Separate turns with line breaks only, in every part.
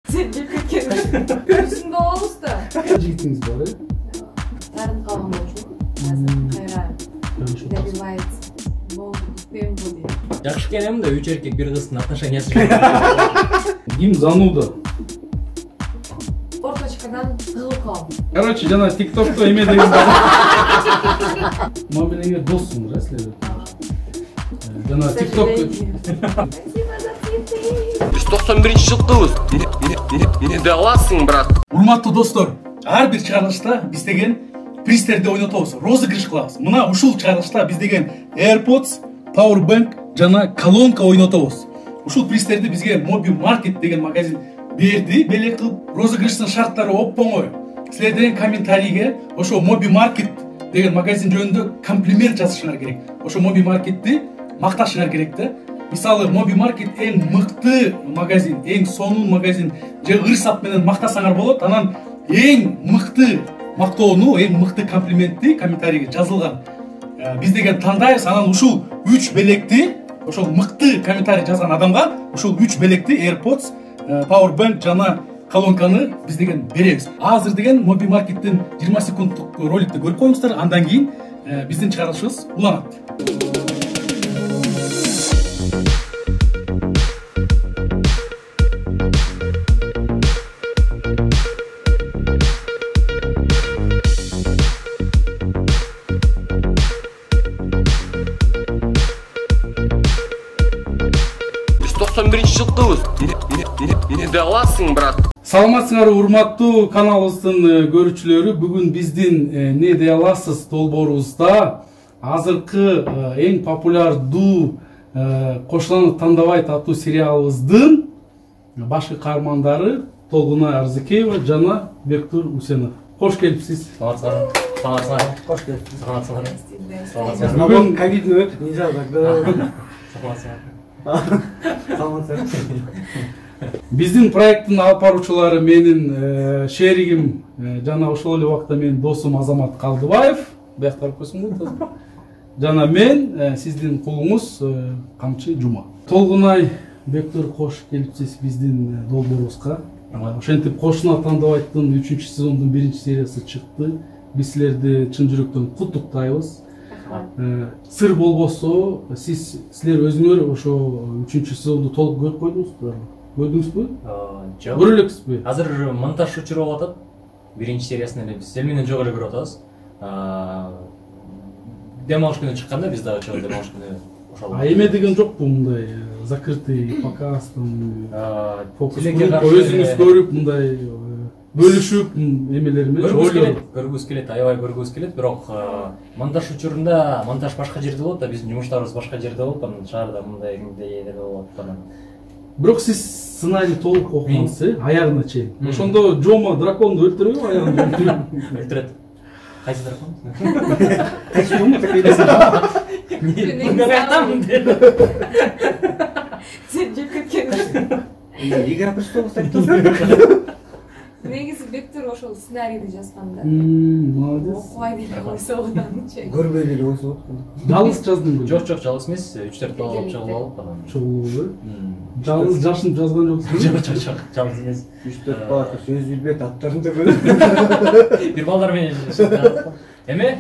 Sen de kötü. Üstünde olursa.
Жигитиңиz бар, э?
Тарын қалған болчу. Кайра. Добивает. Успеем будет.
Жакшы келем да 3 эркек 1 кыздын отношениясы.
Ким зануда?
Форточкадан тыгылып калдым.
Короче, жана TikTok'то эме деген бар. Мобилеңе доссуңуз, силер. Жана TikTok
191-жылкыбыз. Мени да аласың, брат.
Урматтуу достор, ар бир чыгарылышта биз деген пристерди ойнотобуз, розыгрыш кылабыз. Мына ушул чыгарылышта биз деген AirPods, Powerbank жана колонка ойнотобуз. Ушул пристерди бизге Mobi Market деген магазин берди. Белек кылып, розыгрыштын шарттары оп-оңой. Силер деген комментарийге ошо Mobi Market деген магазин жөнүндө комплимент жазышыңар керек. Ошо Mobi Marketти макташыңар керек да. Мисалы Mobi Market эң мыкты магазин, эң сонун магазин же ырсап менен мактасаңар болот. Анан эң мыкты мактоону, эң мыкты комплиментти комментарийге жазылган биз деген тандайбыз. Анан ушул 3 белекти, ошол мыкты комментарий жазган адамга ушул 3 белекти AirPods, Powerbank жана колонканы биз деген беребиз. Азыр деген Mobi Market'тен 20 секунддук роликти көрүп коюңуздар, андан кийин биздин чыгарылышыбыз уланат.
Жылкыбыз. Мени да аласың, брат.
Саламатсыңар урматтуу каналыбыздын көрүүчүлөрү. Бүгүн биздин Не дей аласыз долбоорубузда азыркы эң популярдуу Кошуланы тандабайт аттуу сериалыбыздын башкы каармандары Толгунай Арзыкеева жана Бектур Усенов. Кош келипсиз.
Саламатсыңар. Кош келипсиз. Саламатсыңар.
Бүгүн
ковидный өтүп, нельзя тогда.
Саламатсыңар.
Биздин проекттин алып баруучулары менин шеригим жана ошол эле убакта менин досум Азамат Калдыбаев, бияктар көсүңөр. Жана мен сиздин кулуңуз Камчы Жума. Толгунай, Бектур, кош келипсиз биздин долбоорубузга. Ошентип Кошуна тандабайттын 3-сезондун 1-сериясы чыкты. Биз силерди чын жүрөктөн куттуктайбыз. Сыр болбосо, силер өзүңөр ошо 3-сезонду толук көрүп койдуңузбу? Көрдүңүзбү?
Жок.
Көрө элексизби?
Азыр монтаж учуруп атат. 1-сериясын эле биз сел менен жок эле көрүп атабыз. Дем алыш күнү чыкканда биз дагы чыгып дем алыш күнү ошол.
Эме деген жокпу мындай закрытый показ, фокус өзүңүз көрүп мындай бөлүшүп эмелер менен
көргүбүз келет, аябай көргүбүз келет, бирок монтаж учурунда монтаж башка жерде болот да, биздин жумуштарыбыз башка жерде болот, анан шаарда мындай эле болот анан.
Бирок сиз сценарий толук окугансыз, аягына чейин. Ошондо Жома драконду өлтүрөбү, аягын өлтүрөбү?
Өлтүрөт. Кайсы дракон?
Кайсы Жома так элесиң?
Sen de kötü.
Игра престолов айтасың.
Негизи Бектур ошол сценарийди жазганда.
Молодец.
Окубай деп койсо одан.
Көрбөй эле койсо.
Жалгыз жаздың бе?
Жок, жалгыз эмес, 3-4 бала алып чыгып алып анан.
Чогуу. Жалгыз жашынып жазган жоксуз?
Жок, жалгыз эмес.
3-4 бала сөз билбейт, аттарын да көрөт.
Бир балдар менен эме,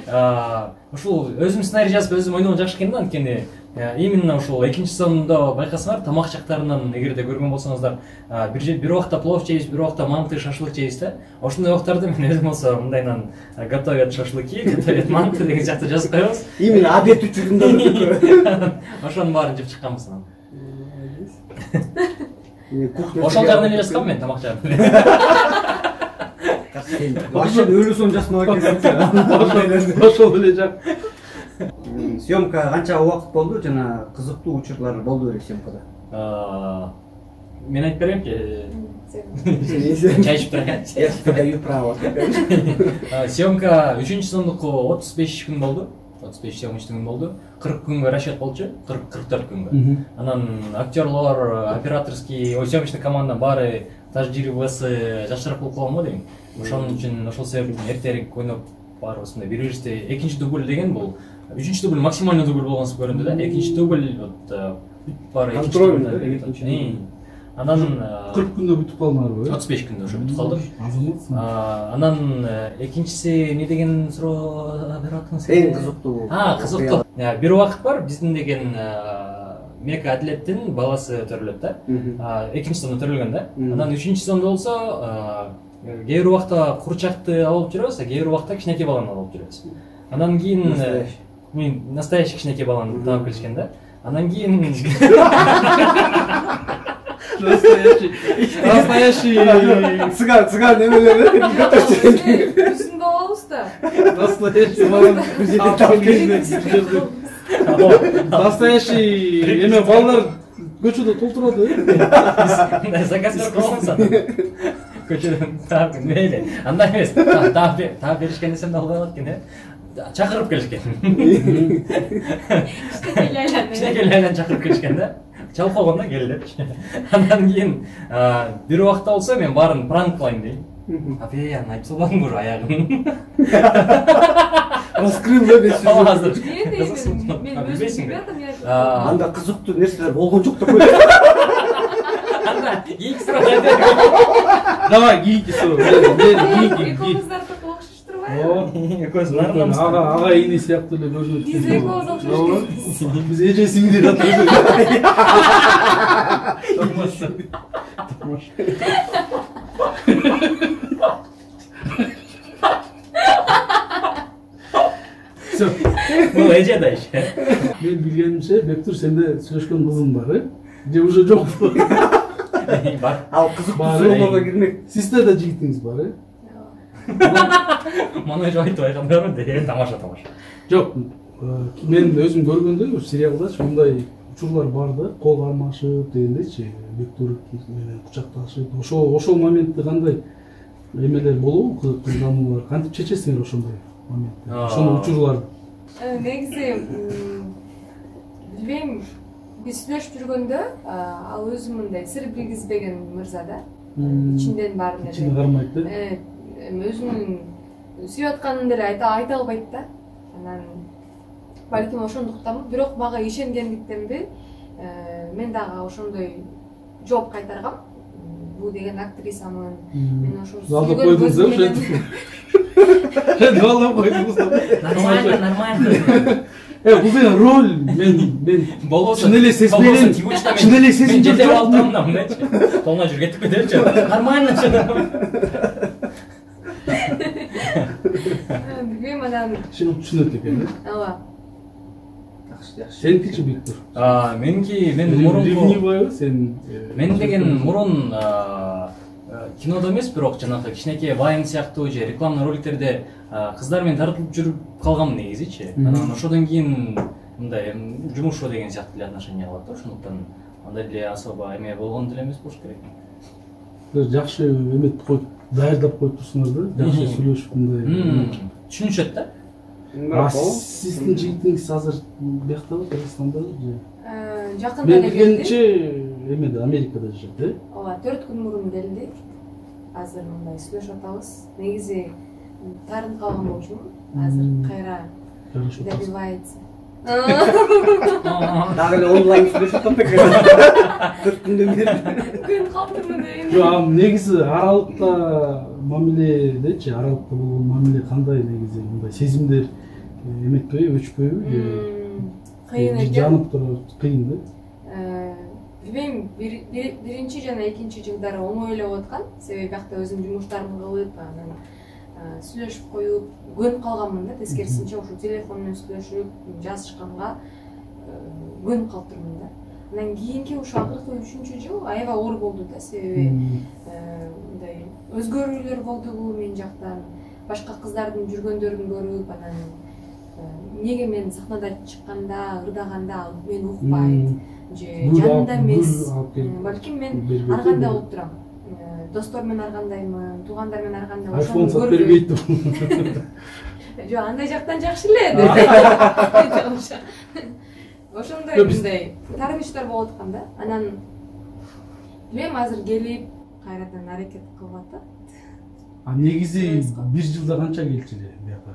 ушул өзүм сценарий жазып өзүм ойногон жакшы экен да, анткени именно ушул 2-сезондо байкасаңар, тамак жактарынан эгерде көргөн болсоңуздар, бир убакта плов жейбиз, бир убакта манты, шашлык жейбиз да. Ошондой убактарда мен өзүм болсо мындайнан готовят шашлыки, готовят манты деген сыяктуу жазып коебуз.
Именно обед учурунда.
Ошонун баарын жеп чыкканбыз анан. Ошол жагын эле жазгам мен, тамак жагын.
Вообще өлүү сон жасмак экенсиң.
Ошол эле жак.
Съемка канча убакыт болду жана кызыктуу учурлар болду беле съемкада?
Мен айтып береминчи. Чай ичип турайын.
Я даю право.
Съемка 3-сезондуку 35 күн болду. 35 съемочный күн болду. 40 күнгө расчет болчу, 44 күнгө. Анан актерлор, операторский, съемочный команда баары тажрыйбасы жакшыраак болуп калган го дейм. Ошон үчүн ошол себептен эртерээк ойноп барыбыз мындай бири-бирибизди экинчи дубль деген бул 3-чү дубль максималдуу дубль болгонсуп көрүндү да. Экинчи дубль вот баары
контрольный.
Анан
40 күндө бүтүп калмадыбы?
35 күндө ошо бүтүп калдым.
Азаматсың.
Анан экинчиси эмне деген суроо берип аттыңыз?
Эң кызыктуу.
Кызыктуу. Бир убакыт бар биздин деген Мека Атлеттин баласы төрөлөт да. Экинчи сында төрөлгөн да. Анан үчүнчү сында болсо кээ бир убакта курчакты алып жүрөбүз, кээ бир убакта кичинекей баланы алып жүрөбүз. Анан кийин мен настоящий кичинекей баланы таап келишкен да. Анан кийин
Настоящий
цыган немелери
Үстүндө болобуз да.
настоящий настоящий эме балдар көчөдө толтурат
заказ берип койсоңуз көчөдөн таап мейли андай эмес таап беришкен десем да албай калат экен чакырып келишкен кичинекей айлан чакырып келишкен да чалып койгон да кел депчи андан кийин бир убакта болсо мен баарын пранк кылайын дейм апей аны айтып салбадыңбы уже аягын
раскрыл да
азыр
Мен өзүм билбедим.
анда кызыктуу нерселер болгон жок деп ойлойм.
анда кийинки суроо
давай кийинки суроо
Экөөбүздөрдү окшош турбайбы?
экөөбүз нарынабыз
ага ине сыяктуу эле көрүнөт
Биз экөөбүз окшош.
биз эже сиңди да
бул эже да иш
мен билгенимче Бектур сенде сүйлөшкөн кызың бар же уже жокпу
бар
Ал кызыктуу суроолорго кирмек.
сизде да жигитиңиз бар
мана уже айтып айгандарбы деген тамаша
жок мен өзүм көргөндө сериалдачы мындай учурлар бар да кол кармашып дегендейчи Бектур менен кучакташып ошол моментте кандай эмелер болобу кызгануулар кантип чечесиңер ошондой моментте ошол учурларды
Негизи билбейм, биз сүйлөшүп жүргөндө ал өзү мындай сыр билгизбеген мырза да. Ичинден баарын
ичине кармайт да.
Өзүнүн сүйүп атканын деле айта албайт да. Анан балким ошондуктанбы, бирок мага ишенгендиктенби, мен дагы ошондой жооп кайтаргам. Бул деген актрисамын. Мен ошо
алдап койдуңуз да. Алдап койдуңуз да.
Нормально.
Бул деген роль мен
болбосо
чын эле сезбеген чын эле сезим
жок алдым мындайчы толмой жүрүп кетип кетеличи нормально
билбейм анан
түшүнөт экен
ооба
сеники Бектур
меники мен мурунку
ревнивый сен
мен деген мурун кинодо эмес бирок жанагы кичинекей вайн сыяктуу же рекламный роликтерде кыздар менен тартылып жүрүп калгам негизичи анан ошодон кийин мындай жумуш деген сыяктуу эле отношения кылат да ошондуктан андай деле особо эме болгон деле эмес болуш керек
жакшы эметип коюп даярдап коюп турсуңар да жакшы сүйлөшүп мындай
түшүнүшөт да
сиздин жигитиңиз азыр биякдабы Кыргызстандабы же
жакында
мен
эле келди.
билгенимче эмеде Америкада жашайт
Ооба 4 күн мурун келди. Азыр мындай сүйлөшүп атабыз. Негизи тарынып калган болчумун. Азыр кайра добивается.
Дагы эле онлайн сүйлөшүп атат экен. 4 күндөн бери.
Күн калтырмы дейм.
жок негизи аралыкта мамиледечи аралыкта болгон мамиле кандай негизи мындай сезимдер эметпейби өчпөйбү
Кыйын экен.
жанып туруп кыйын да
Билбейм, биринчи жана экинчи жылдары оңой эле болуп аткан. Себеби биякта өзүм жумуштарымды кылып, анан сүйлөшүп коюп, көнүп калганмын да. Тескерисинче ошо телефон менен сүйлөшүп, жазышканга көнүп калып турмун да. Анан кийинки ошо акыркы 3-жыл аябай оор болду да, себеби мындай өзгөрүүлөр болду мен жактан. Башка кыздардын жүргөндөрүн көрүп, анан эмнеге мен сахнада чыкканда, ырдаганда мени укпайт. Же жанында эмес, балким мен арганда болуп турам. Достор менен аргандаймын, туугандар менен аргандаймын.
iPhone сатып бербейт.
Жок, андай жактан жакшы эле. Ошондой мындай тарыныштар болуп аткан да. Анан билем азыр келип кайрадан аракет кылып атат.
Негизи бир жылда канча келчү эле бияка?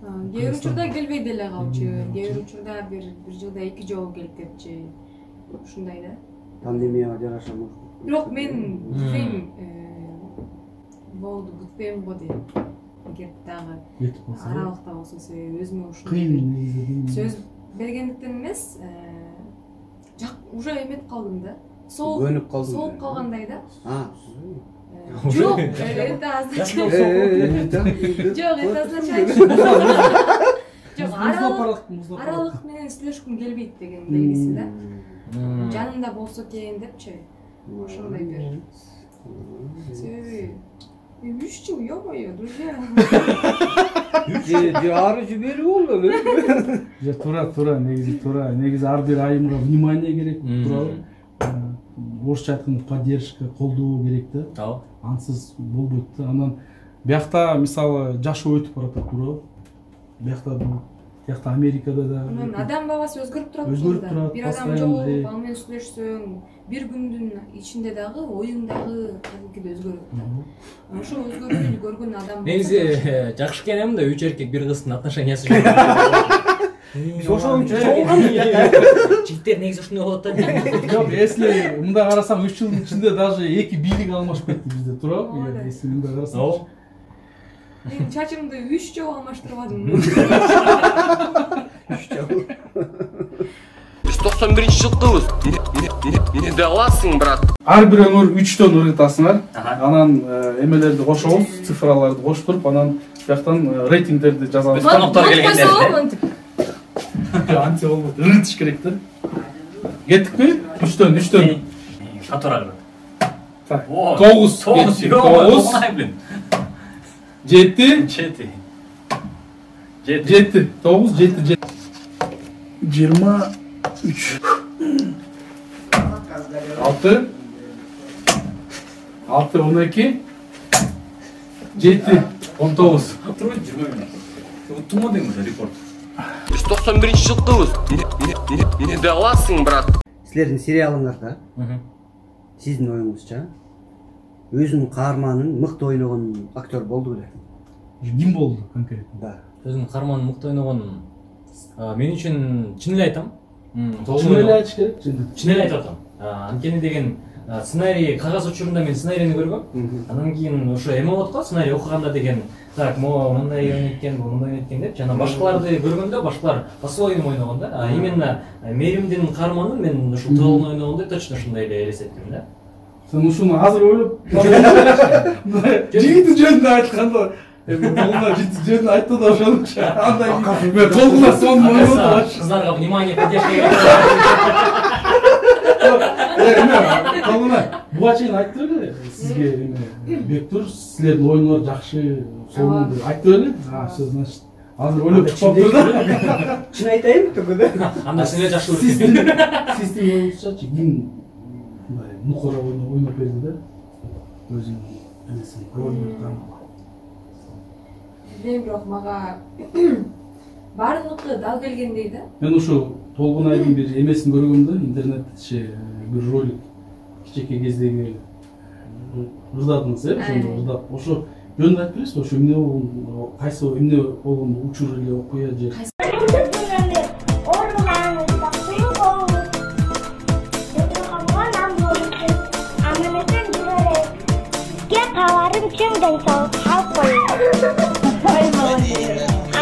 Кээ бир учурда келбей деле калчу, кээ бир учурда бир жылда 2 жолу келип кетчү. Ушундай да.
Пандемияга жараша
бирок мен билбейм болду күтпейм го дейм. Эгер дагы аралыкта болсо себеби өзүмө ушул
кыйын
сөз бергендиктен эмес, уже эметип калдым да.
Көнүп калдым.
Соолуп калгандай да.
Жок,
это означает. Жок, это означает. Жок, аралык менен сүйлөшкүм келбейт деген белгиси да. Жанымда болсо экен депчи. Ошондой бир. Себеби 3 жыл, ё-моё, друзья.
Ары жибери болду.
Туура, негизи ар бир айымга внимание керек, туурабы? Орусча айтканда поддержка, колдоо керек да. Ансыз болбойт да. Анан биякта мисалы жашоо өтүп баратат, туурабы? Биякта Америкада да.
Адам баласы өзгөрүп турат.
Өзгөрүп турат.
Бир адам жолугуп, ал менен сүйлөшсөң, бир күндүн ичинде дагы оюң дагы кадимкидей өзгөрөт. Ошо өзгөрүүнү көргөн адам.
Негизи жакшы экен да 3 эркек бир кыздын отношениясы жок.
Ошол үчүн
Жигиттер негизи ушундай болот да.
Жок, если мындай карасаң 3 жылдын ичинде даже 2 бийлик алмашып кетти бизде, туурабы? Если мындай карасаң.
Мен чачымды 3 жолу алмаштырбадым.
3 жолу.
Biz 91-ci жылдыбыз. Не даласың, брат?
Ар бир өңүр 3төн ыретасыңар. Анан эмелерди кошобуз, цифраларды коштуруп, анан бияктан рейтингдерди жазабыз.
Станоктор келгенде.
Анти болбойт, ырытыш керек да. Кеттикпи? 3төн.
Катурагы.
Так.
9.
7
7.
9 7 23 6 12 7 19
Уттумо дейм рекорд.
Biz 91-ci жылдыбыз. Не даласың, брат?
Силердин сериалыңарда сиздин оюңузча өзүнүн каарманын мыкты ойногон актер болду беле?
Ким болду конкретно?
Да.
Өзүнүн каарманын мыкты ойногон мен үчүн чын эле айтам.
Чын эле айтыш керек.
Чын эле айтып атам. Анткени деген сценарий кагаз учурунда мен сценарийни көргөм. Анан кийин ошо эме болот го, сценарий окуганда деген так, мындай ойнойт бул мындай ойнойт деп жана башкаларды көргөндө башкалар по-своему ойногон да. Именно Мээримдин каарманын мен ушул тоолун ойногондой точно ушундай эле элестеттим да.
Сен ушуну азыр ойлоп жигиттин жөнүндө айтканда колуна жөнүндө айтты да ошончу андай мен колуна сонун ойнотуп
кыздарга внимание поддержка керек.
колуна буга чейин айтты беле сизге Бектур силердин оюңар жакшы сонун деп айтты беле. Все, значит, азыр ойлоп чыкпаптыр да.
Чын айтайын түгү да.
Анда силер жакшы көрүп.
Сиздин оюңузчачы ким мындай нукора ойноп берди да? Өзүнүн эмесин ролун
Мен бирок мага баардыгы дал келгендей да.
Мен ушу Толгунайдын бир эмесин көргөм да, интернетте бир ролик кичеке кездеги ырдадыңыз, ошондо ырдап. Ошо жөнүндө айтып бересизби? Ошо эмне болгон, кайсы эмне болгон учур эле окуя же?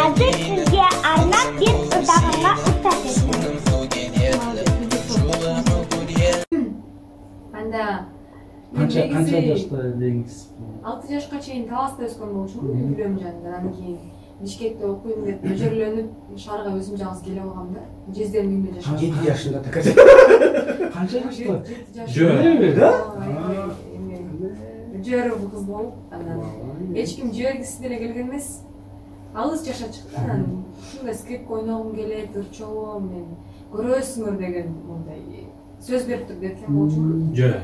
Azıcık sizge arnab bir ırdağına ıstatırsın.
Анда
Канча жашта элеңиз?
6 жашка чейин Таласта өскөн болчумун, үйлөм жанында. Анан кийин Бишкекте окуйм деп өжөрлөнүп, шаарга өзүм жалгыз келе алгам да. Жездемдин үйүндө жашап.
7 жашында такат.
Канча жашта?
7 жашта. Жөрү бул кыз болуп, анан эч ким жибергиси деле келген эмес. Алыс жашап чыкты. Анан ушундай скрипка ойногум келет, ырчоом мен көрөсүңөр деген мындай сөз берип туруп кеткен болчумун.
Жөө.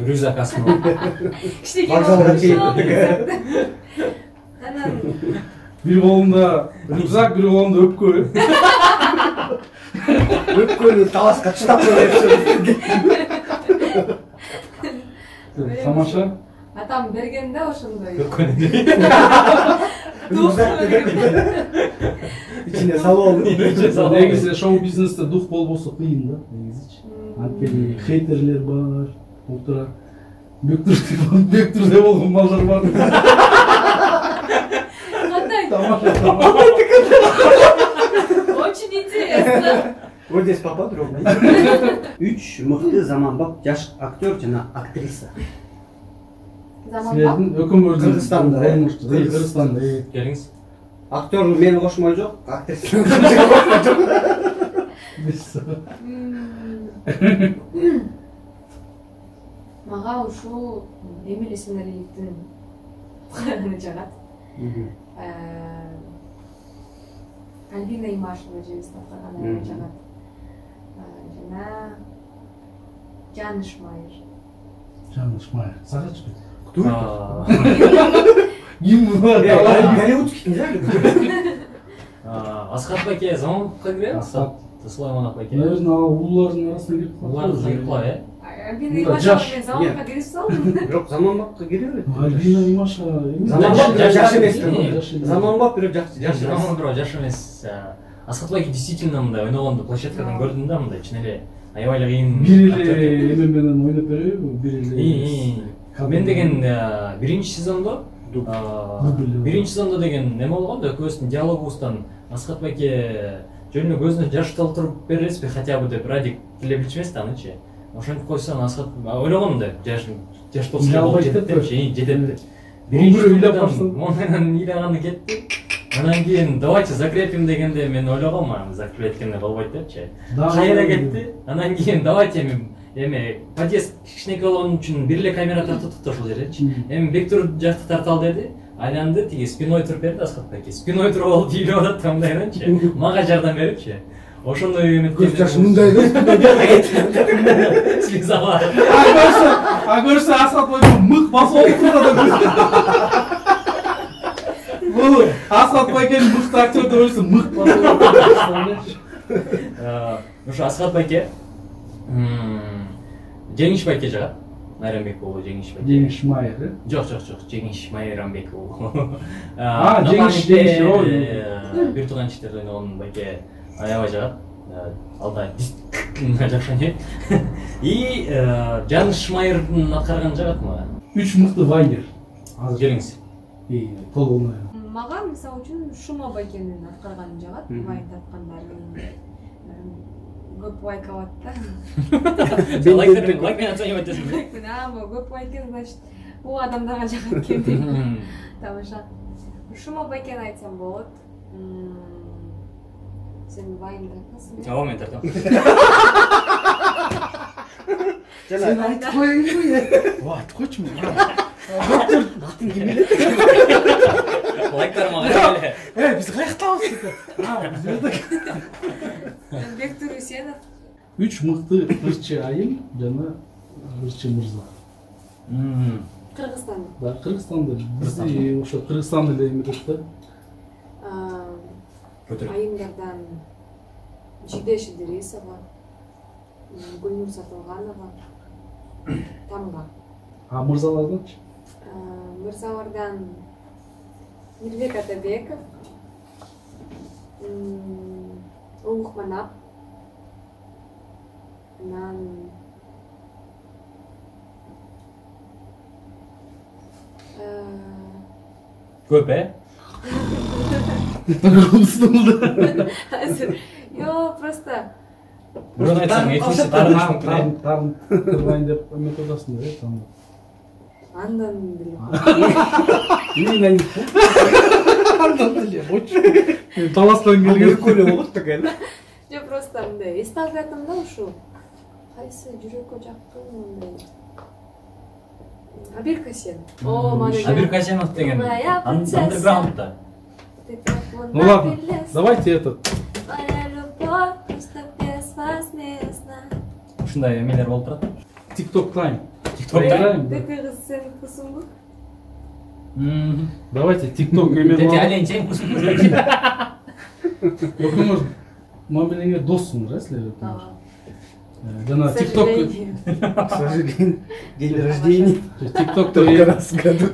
Рюкзак астына.
Анан
Бир колунда рюкзак, бир колунда өпкө.
Өпкөнү таласка чыдап коюп.
Тамаша.
атам берген да ошондой.
İçine salon.
Негизи шоу бизнесте дух болбосо кыйын да, негизичи. Анткени хейтерлер бар, отура. Бектур деп болгон балдар бар.
Кандай?
Тамаша.
Очень интересно.
Вот здесь поподробнее. 3 мыкты заманбап жаш актер жана актриса.
Заманбап?
Өкмөрдүн
Кыргызстанда,
Кыргызстанда.
Келиңиз.
Актер мени кошмой жок, актриса.
Мага ушул Эмиль Эсеналиевдин кыргыны жагат. Альбина Имашева жебесин аткарган жагат. Жана Жаныш Майер.
Жаныш Майер. Сагачпы.
Кто это?
Ким бар?
Голливудский не знаю.
Асхат Байке заманбапка кирби? Асхат Сулайманов Байке.
Наверное, улуулардын арасына кирип
Улар кайыкла,
Альбина Имашева мен заманбапка кирип салдым.
Жок, заманбапка киребейт.
Альбина Имашева.
Заманбап жаш эмес.
Жаш.
Заманбап бирок жакшы.
Заман бирок жаш эмес. Асхат Байке действительно мындай ойногонду площадкадан көрдүм да, мындай чын эле аябай эле кыйын.
Бир эле эме менен ойноп береби? Бир эле.
Мен деген биринчи сезондо деген неме болгон да, экөөбүздүн диалогубуздан Асхат Байке жөн эле көзүнө жаш толтуруп бересизби хотя бы деп Радик Глебович эмес да анычы. Ошентип койсоң Асхат ойлогом да жаш толтуруп болуп жетет депчи, жетет деп. Биринчи сезондон менен ыйлаганы кетти. Анан кийин давайте закрепим дегенде мен ойлогом, закреп эткенде болбойт депчи. Кайра кетти. Анан кийин давайте эми подъезд кичинекей болгон үчүн бир эле камера тартып туруп ошол жердечи. Эми Бектур жакты тартал деди. Айланды тиги спиной туруп берди Асхат Байке. Спиной туруп алып тийилип атат мындайданчы. Мага жардам берипчи. Ошондой үмүткө.
Көз жашы мындай да.
Слеза бар.
Көрсө Асхат Байке мык басып отурат. Бул Асхат Байкенин мыкты актер деп ойлойсуң, мык басып отурат.
Ошо Асхат Байке Жеңиш Байке жагат. Майрамбек уулу Жеңиш Байке.
Жеңиш Майер.
Жок, Жеңиш Майрамбек уулу.
Жеңиш.
Бир тууганчтер ойногон Байке аябай жагат. Алда жакшы не. И Жаныш Майердин аткарган жагат мага.
3 мыкты вайнер.
Азыр келиңиз.
Толугуна.
Мага мисалы үчүн Шума Байкенин аткарганы жагат. Вайн тапкандар көп лайк алат да.
Лайкмен оценивать этесиң.
Көп лайк, значит, бул адамдарга жагат экен деп. Тамаша. Шума Байкен айтсам болот. Сен вайн тартасың.
Ооба, мен тартам.
Сен айтып коюңбу?
Айтып койчу мен.
Доктор атын ким билет?
Лайктар мага эле.
Биз каяктабыз?
Бектур Үсенов.
3 мыкты ырчы айым жана ырчы мырза.
Кыргызстан.
Да, Кыргызстанда. Биз ошо Кыргызстан эле эмедек да.
Айымдардан Жидеш Идрисова, Гүлнур Сатылганова, Тамга.
Мырзаларданчы?
Мырзалардан Мирбек Атабеков, Улук Манап, анан
Көп,
Йо, просто
Бирок айтсаң, экинчиси таарыныш мүмкүн.
Тарын кырбайын деп эмет атасың да,
андан билем.
Андан деле, ойчу. Таластан келген.
Экөө болот экен.
Жо просто мындай эсте алып жатам да ушул. Кайсы жүрөккө жакын мындай. Абирка сен.
Абирка Сенов деген андерграундда.
Ну ладно, давайте этот.
Ушундай эмелер болуп турат.
TikTok Time.
Кыргыз сен кусумбу?
Давайте TikTok эме.
Дети ален сен кусумбу.
Өкмөр мамилеңе доссуң да силер. Жана TikTok.
К сожалению, день рождения.
TikTok'то
раз в году.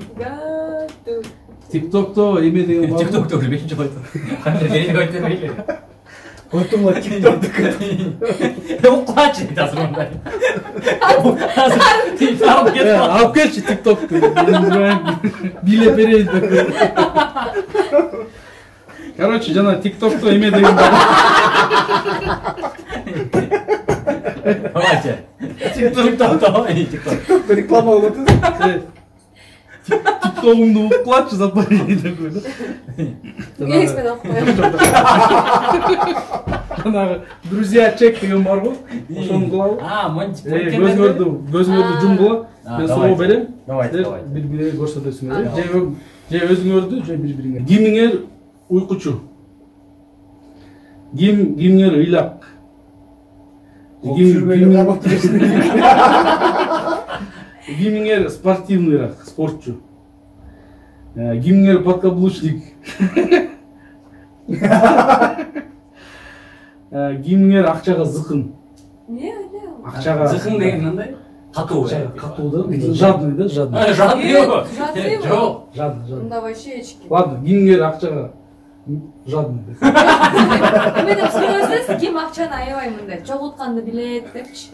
TikTok'то эме деген бар.
TikTok'то 5-жыл айтты. Кандай керек айтты мейли.
Отула тиктоктуку.
Укулачы дейт азыр мындай. Азыр алып кетип калды.
Алып келчи тиктокту. Биле берейин деп. Короче, жана тиктокту эме деген бар.
Давайте. TikTok.
Реклама болуп атат.
Тиктогумду укулачы запарили деп койду.
Экспен окуп коём.
Жанагы друзья чек деген бар го. Ошону кылабы. Көзүңөрдү жумгула. Мен соо берем.
Давайте.
Бири-бириңерге көрсөтөсүңөр. Же өзүңөрдү, же бири-бириңерге. Кимиңер уйкучу? Кимиңер ыйлак? Кимиңер спортивныйраак, спортчу? Кимиңер подкаблучник? Кимиңер акчага зыкын?
Не?
Акчага
Зыкын деген кандай? Катуу.
Катуу да, жадный да, жадный.
Жадный го?
Жок.
Жадный.
Мында вообще эчки.
Ладно, кимиңер акчага жадный.
Эме деп сүйлөсөңүз, ким акчаны аябай мындай чогултканды билет депчи.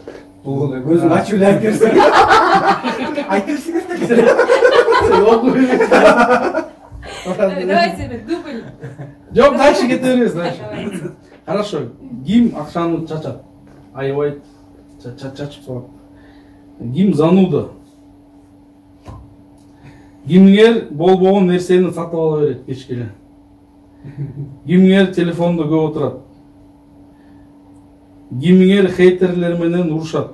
Бул көзүң ачып эле айтерсиң. Айтерсиң керек.
Давайте дубль.
Жок, дальше кете беребиз, дальше. Хорошо. Ким акчаны чачат? Аябай чачып салат. Ким зануда? Кимиңер болбогон нерсени сатып ала берет кечке. Кимиңер телефондо көп отурат? Кимиңер хейтерлер менен урушат?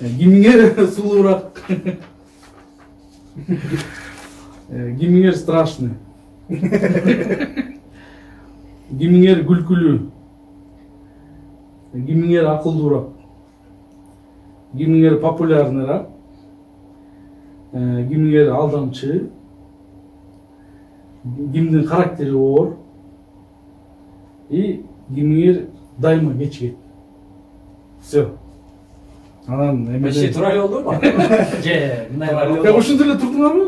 Кимиңер сулуураак? Кимиңер страшный? Кимиңер күлкүлүү? Кимиңер акылдуураак? Кимиңер популярныйраак? Кимиңер алдамчы? Кимдин характери оор? И кимиңер дайыма кеч келет? Все. Анан
Меши тура эле болдубу? Же мындай бар эле.
Ушунтип эле турдуңарбы?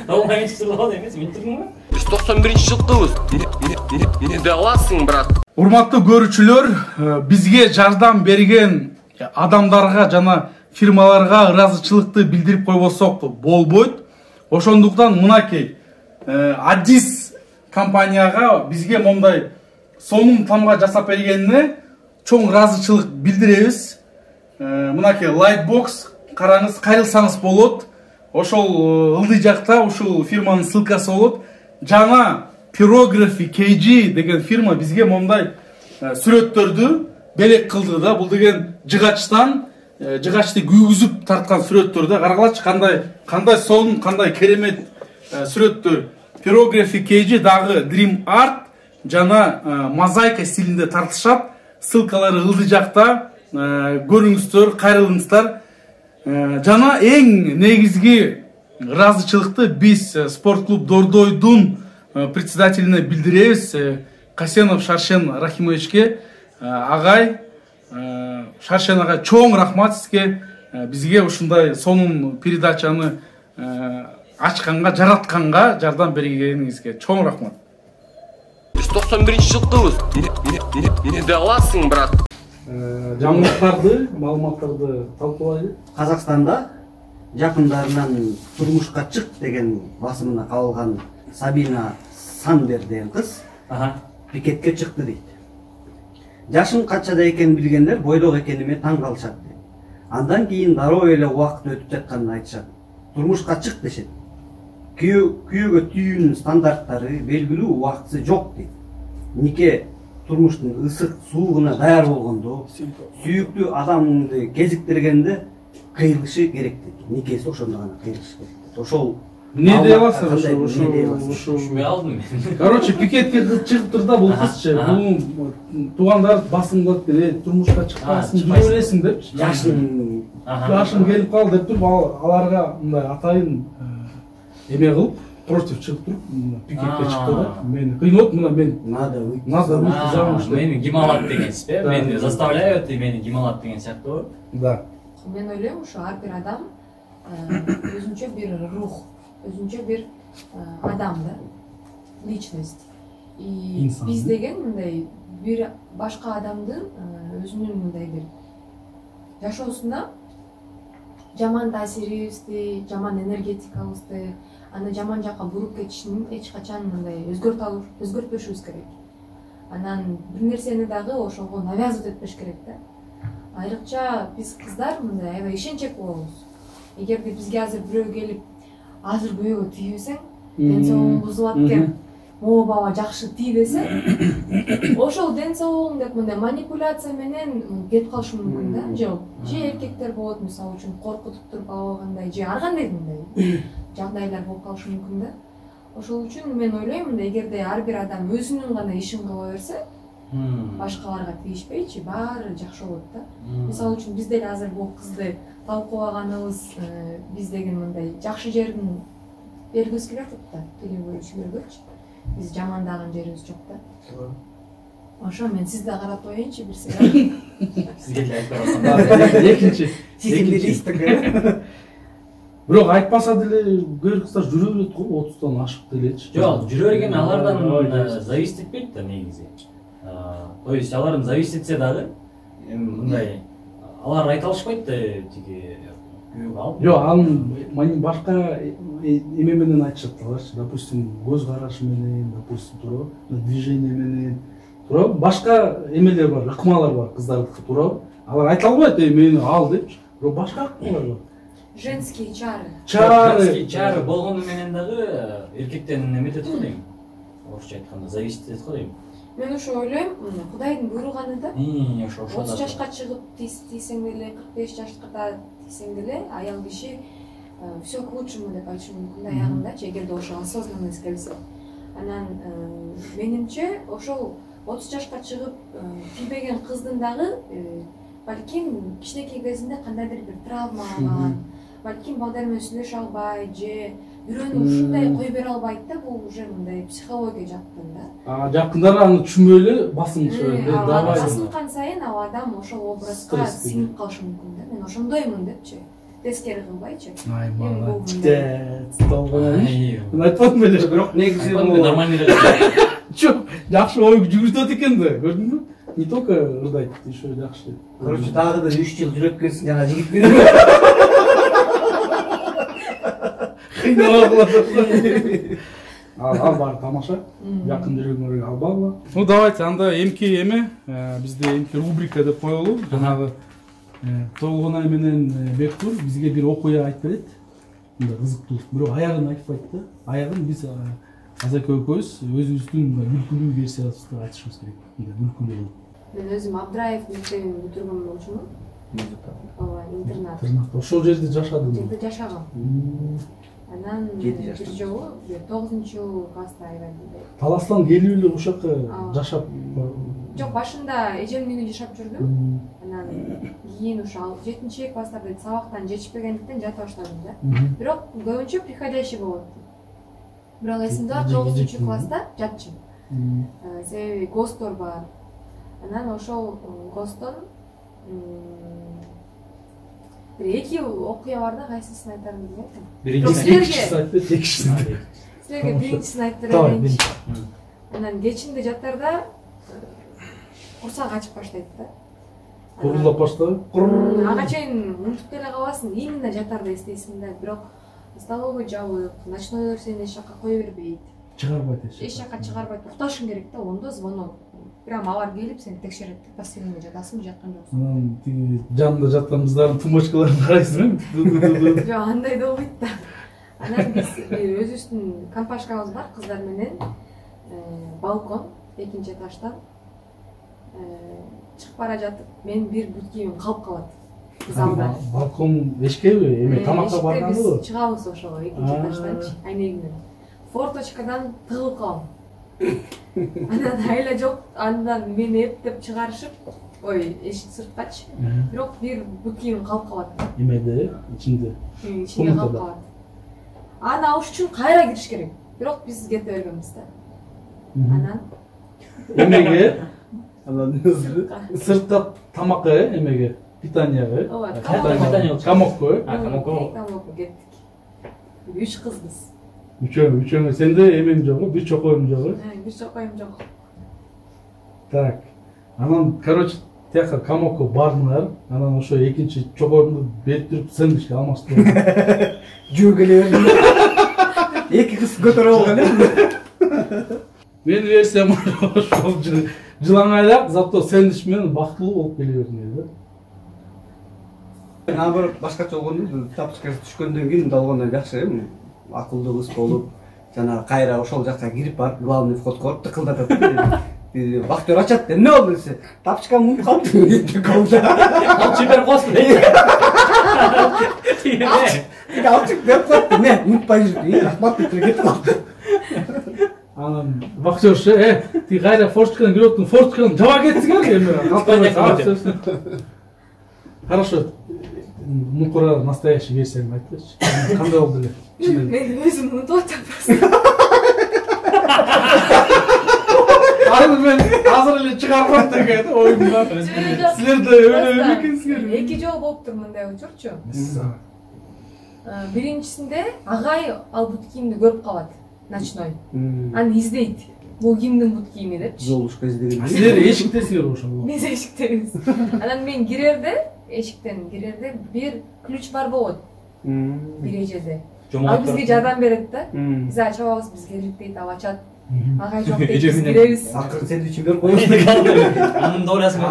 Олмай турган эмес, мен турдумбу?
Биз 91-жылкыбыз. Эмне аласың, брат?
Урматтуу көрүүчүлөр, бизге жардам берген адамдарга жана фирмаларга ыраазычылыкты билдирип койбосок болбойт. Ошондуктан мынакей Адис компанияга бизге мондай сонун тамга жасап бергенине чоң ыраазычылык билдиребиз. Мынакей Lightbox караңыз, кайрылсаңыз болот. Ошол ылдый жакта ушул фирманын ссылкасы болот. Жана Pyrography KG деген фирма бизге мондай сүрөттөрдү белек кылды да. Бул деген жыгачтан жыгачты күйгүзүп тарткан сүрөттөр да. Карагылачы кандай сонун, кандай керемет сүрөттөр. Pyrography KG дагы Dream Art жана мозаика стилинде тартышат. Ссылкалары ылдый жакта. Көрүңүздөр, кайрылыңыздар. Жана эң негизги ыраазычылыкты биз спорт-клуб Дордойдун председателине билдиребиз. Касенов Шаршен Рахимовичке. Агай, Шаршен агай, чоң рахмат сизге. Бизге ушундай сонун передачаны ачканга, жаратканга жардам бергениңизге чоң рахмат.
Биз 91-жылкыбыз. Эмне аласың, брат?
Жаңылыктарды, маалыматтарды талкуулайлы.
Казакстанда жакындарынан турмушка чык деген басымына кабылган Сабина Сандер деген кыз пикетке чыкты дейт. Жашым канчада экенин билгендер бойдок экениме таң калышат дейт. Андан кийин дароо эле убакыт өтүп жатканын айтышат. Турмушка чык дешет. Күйөөгө түйүүнүн стандарттары белгилүү убактысы жок дейт. Нике турмуштун ысык суугуна даяр болгондо, сүйүктүү адамды кезиктиргенде кыйрылышы керек дейт. Никеси ошондо гана кыйрылышы керек. Ошол
эмне дей аласың ошо?
Мен алдым мен.
Короче, пикетке чыгып тур да бул кызчы. Бул туугандар басымдап келет, турмушка чыкпасын, биле бересиң депчи. Жашым келип калды деп туруп аларга мындай атайын эме кылып, против чыгып туруп, пикетке чыкты да. Мени кыйнап, мына мен надо выйти.
Мени гималат дегенсиз, мени заставляют, и мени гималат деген сыяктуу.
Да.
Мен ойлойм, ошо ар бир адам өзүнчө бир рух, өзүнчө бир адам да, личность. биз деген мындай бир башка адамдын өзүнүн мындай бир жашоосуна жаман таасирибизди, жаман энергетикабызды, аны жаман жакка буруп кетишин эч качан мындай өзгөртпөшүбүз керек. Анан бир нерсени дагы ошого навязывать этпеш керек да. Айрыкча биз кыздар мындай аябай ишенчек болобуз. Эгерде бизге азыр бирөө келип, азыр күйөөгө тийбесең, ден соолугуң бузулат экен, могу баба жакшы тий десе, ошол ден соолугуң деп мындай манипуляция менен кетип калышы мүмкүн да. Же эркектер болот, мисалы үчүн коркутуп туруп алгандай, же ар кандай мындай жагдайлар болуп калышы мүмкүн да. Ошол үчүн мен ойлойм, мындай эгерде ар бир адам өзүнүн гана ишин кыла берсе, башкаларга тийишпейчи, баары жакшы болот да. Мисалы үчүн биз деле азыр бул кызды талкуулаганыбыз, биз деген мындай жакшы жерин бергибиз келип атат да, телевизор чүгүргөчү. Биз жамандаган жерибиз жок да. Ошо мен сизди карап коеюнчу бир сыйрак.
Сизге деле айтып атам.
Экинчи.
Сизилдирийсиз.
Бирок айтпаса деле көр кыздар жүрө берет го, 30тан ашык делечи.
Жок, жүрө берген алардан зависит этпейт да негизи. То есть алардан зависит этсе дагы мындай алар айта алышпайт да тиги күйөөгө алып.
Жок, анын башка эме менен айтышат аларчы. Допустим, көз карашы менен, допустим, туурабы, движение менен, туурабы, башка эмелер бар, ыкмалар бар кыздардыкы, туурабы. Алар айта албайт, мени ал депчи. Бирок башка ыкмалар бар.
Женские чары.
Женские чары болгону менен дагы эркектен эметет го дейм. Орусча айтканда зависит этет го дейм.
Мен ошо ойлойм, Кудайдын буйруганы да.
Ошо
30 жашка чыгып тийсең деле, 45 жашка тийсең деле, аял киши все к лучшему деп айтышы мүмкүн да аягындачы, эгерде ошо осознанность келсе. Анан менимче ошол 30 жашка чыгып тийбеген кыздын дагы балким кичинекей кезинде кандайдыр бир травма алган, балким балдар менен сүйлөшө албайт же бирөөнү ушундай кой бере албайт да, бул уже мындай психология жактан да.
Жакындары аны түшүнбөй эле басынышат.
Басынкан сайын ал адам ошол образга сиңип калышы мүмкүн да. Мен ошондоймун депчи. Тескери кылбайчы.
Ай, молодец. Мен айтпадым беле, бирок
негизи бул
нормальный.
Жок, жакшы ой жүргүзөт экен да, көрдүңбү? Не только ырдайт, еще жакшы.
Короче, дагы да 3 жыл жүрөп кетсин жана жигит менен.
Ал бар тамаша. Жакын жүргөнгөргө албагыла. Ну давайте анда эмки эме, бизде эмки рубрика деп коелу. Жанагы Толгонай менен Бектур бизге бир окуя айтып берет. Мында кызыктуу. Бирок аягын айтпайт да. Аягын биз Азака экөөбүз өзүбүздүн бүлкүлүү версиясында айтышыбыз керек. Бүлкүлүү.
Мен өзүм Абдраев мектебин бүтүргөн болчумун. Ооба, интернат.
Ошол жерде жашадым.
Жерде жашагам. Анан бир жолу 9-класста аябай.
Таластан келип эле ошол жака жашап.
Жок, башында эжемдин үйүндө жашап жүрдүм. Анан кийин ошол 7-класстарда сабактан жетишпегендиктен жата баштадым да. Бирок көбүнчө приходящий болот. Бирок эсимде бар 9-класста жатчым. Себеби ГОСТор бар. Анан ошол ГОСТон бир эки окуя бар да, кайсысын айтарымды билбейм. Силерге биринчисин айтып берейинчи. Анан кечинде жатарда курсак ачып баштайт да.
Курулдап баштайбы?
Ага чейин унутуп деле каласың, именно жатарда эстейсиң да. Бирок столовый жабык, ночнойлор сени эч жака кое бербейт.
Чыгарбайт
эч жака чыгарбайт. Укташың керек да, ондо звонок. Прям алар келип сени текшерет. Постелиңде жатасыңбы, жаткан жоксуң.
Анан тиги жанында жаткан кыздардын тумбочкаларын карайсыңбы?
Жок, андай да болбойт да. Анан биз өзүбүздүн компашкабыз бар, кыздар менен балкон экинчи этаждан чыгып бара жатып, мен бир бут кийимим калып калат. Залда.
Балкон эшикеби? Эме тамакка барганбы?
Биз чыгабыз ошого экинчи этажданчы, айнегимен. Форточкадан тыгылып калам. Анан айла жок, андан мени эптеп чыгарышып, ой, эшик сырткачы. Бирок бир бут кийимим калып калат.
Эмеде, ичинде.
Ичинде калып калат. Аны алыш үчүн кайра кириш керек. Бирок биз кете бергенбиз да. Анан
эмеге? Анан сыртта тамакка, эмеге? Питанияга?
Ооба,
Камокко?
Камокко.
Кеттик. 3 кызбыз.
Үчөөңө сенде эмең жогу, бир чокоюң жогу.
Бир чокоюм жок.
Так. Анан, короче, тияка камокко бардыңар, анан ошо экинчи чокоюңду берип туруп сэндвичке алмаштырып.
Жүрүп келе бердим. Эки кыз көтөрүп алган эле.
Менин версиям ошол жылаңайлап, зато сэндвич менен бактылуу болуп келе бердим да.
Наоборот, башкача болгондо тапочкасы түшкөндөн кийин долгондо жакшы, акылдуу кыз болуп, жана кайра ошол жакка кирип барып, главный входко барып тыкылдатат. Вахтер ачат, эмне болду десе, тапочкам унутуп калыптыр деп калды.
Алып жиберип коесуң дейт.
Алып чык деп коет, эмне, унутпай жүрдү, рахмат деп кетип калды.
Анан вахтерше, ти кайра форточкадан кирип оттуң, форточкадан жаба кетсиң эми. Хорошо. Мукура настоящий версияны айтыңызчы. Кандай болду эле?
Мен өзүм унутуп атам просто.
Аны мен азыр эле чыгаргам деген оюмдан. Силер да өлө экенсиңер.
Эки жолу болуптур мындай учурчу. Биринчисинде агай ал бут кийимди көрүп калат, ночной. Аны издейт. Бул кимдин бут кийими депчи.
Золушка издеген.
Силер эшиктесиңер ошол.
Биз эшиктебиз. Анан мен кирерде, эшиктен кирерде бир ключ бар болот. Бир эжеде. Ал бизге жардам берет да. Биз ачабыз, биз келдик дейт, ал ачат. Агай жок дейт, биз киребиз.
Акыры сэндвичи берип коесуң.
Анын доорясын.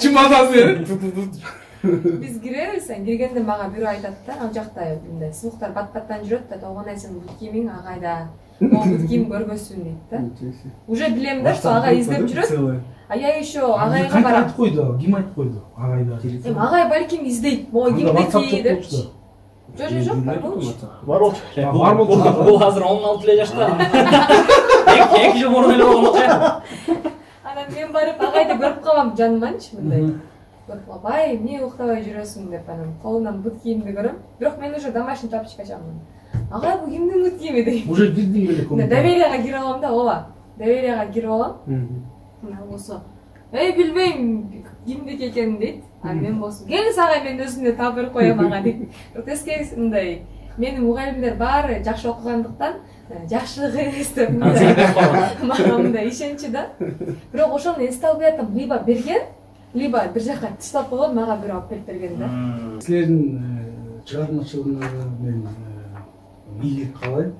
Чымадан берип.
Биз киребиз, киргенде мага бирөө айтат да, ал жакта мындай сууктар бат-баттан жүрөт да, толгонай сен бут кийимиң агайда. Могу бут кийим көрбөсүн дейт да. Уже билем да, что агай издеп жүрөт. А я еще агайга барам.
Айтып койду, ким айтып койду? Агайда.
Агай балким издейт, могу кимдики депчи. Жок, бар болчу.
Бар болчу. Бул азыр 16 эле жашта. Эки жыл мурун эле болгон окуя.
Анан мен барып агайды көрүп калам жаныманчы мындай. Көрүп калып, ай, эмне уктабай жүрөсүң деп анан колунан бут кийимди көрөм. Бирок мен уже домашний тапочкачамын. Агай, бул кимдин бут кийими дейм.
Уже кирдиң беле комнатага.
Доверияга кире алам да, ооба. Доверияга кире алам. Мына болсо, эй, билбейм кимдики экенин дейт. А мен болсо, келиңиз агай, мен өзүмдө таап берип коем ага дейт. Бирок тескериси мындай, менин мугалимдер баары жакшы окугандыктан жакшылык эмес деп мага мындай ишенчи да. Бирок ошону эсте албай атам, либо берген, либо бир жака таштап койгон, мага бирөө алып берип берген да.
Силердин чыгармачылыгыңарга мен ийгилик каалайм.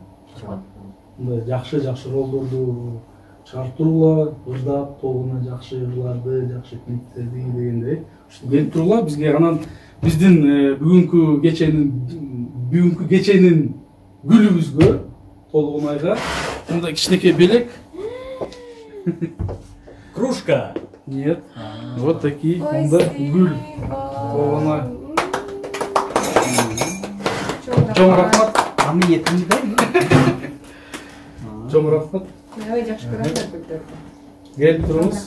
Мындай жакшы ролдорду чыгарып турула, ырдап, толуна жакшы ырларды, жакшы клиптерди дегендей. Келип турула бизге анан биздин бүгүнкү кеченин гүлүбүзгө толугунайга мындай кичинекей белек.
Кружка.
Нет. Вот такие. Мында гүл. Толугунай. Чоң рахмат.
Амиетиң да.
Чоң рахмат.
Аябай жакшы көрөм да гүлдөрдү.
Келип туруңуз.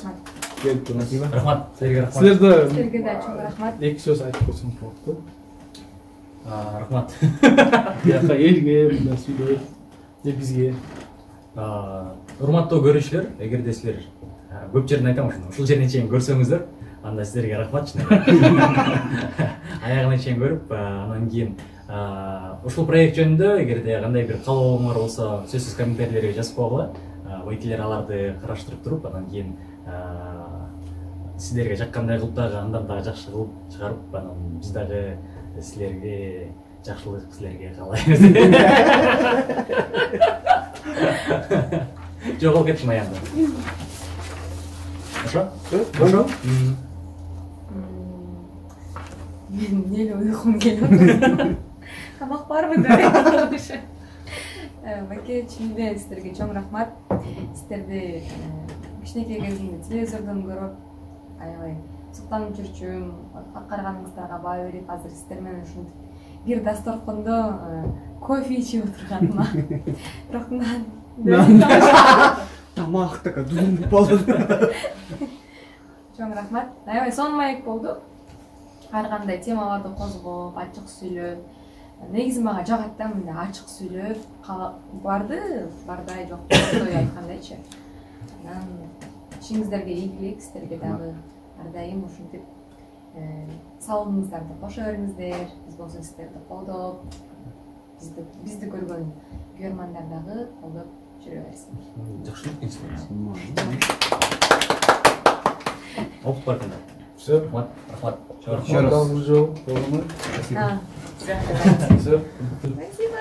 Келип туруңуз.
Рахмат. Силерге рахмат.
Силерде
да чоң рахмат.
эки сөз айтып койсоңуз болот.
Рахмат.
Яка элге мындай сүйлөп, бизге.
Урматтуу көрүүчүлөр, эгерде силер көп жерден айтам ушул жерине чейин көрсөңүздөр, анда силерге рахмат чын. Аягына чейин көрүп, анан кийин ушул проект жөнүндө эгерде кандай бир каалооңор болсо, сөзсүз комментарийлерге жазып койгула. Вакилдер аларды караштырып туруп, анан кийин силерге жаккандай кылып дагы андан дагы жакшы кылып чыгарып, анан биз дагы силерге жакшылык силерге каалайбыз. Жоголуп кеттим аягында. Ошо?
Ошо?
Мен эле уйкум келип атат. Тамак барбы деп. Баке, чынымен сіздерге чоң рахмат. Сіздерді кішкентай кезімде телевизордан көріп, аябай суктанып жүрчүмүн, караганыңыздарға баа берип, азыр сіздермен ушинтип бир дасторкондо кофе ичип отурганыма. Бирок
тамак така дум болду.
Чоң рахмат. Аябай сонун маек болду. Ар кандай темаларды козгоп, ачык сүйлөп, негизи мага жагат да мындай ачык сүйлөп, бардай жок той айткандайчы. Анан ишиңиздерге ийгилик, сиздерге дагы ар дайым ушинтип салымыңыздарды кошо бериңиздер, биз болсо сиздерди колдоп, бизди көргөн көрөрмандар дагы колдоп жүрө берсин.
Жакшы экен. Опыт бар экен.
Все.
Рахмат.
Еще раз.
Спасибо.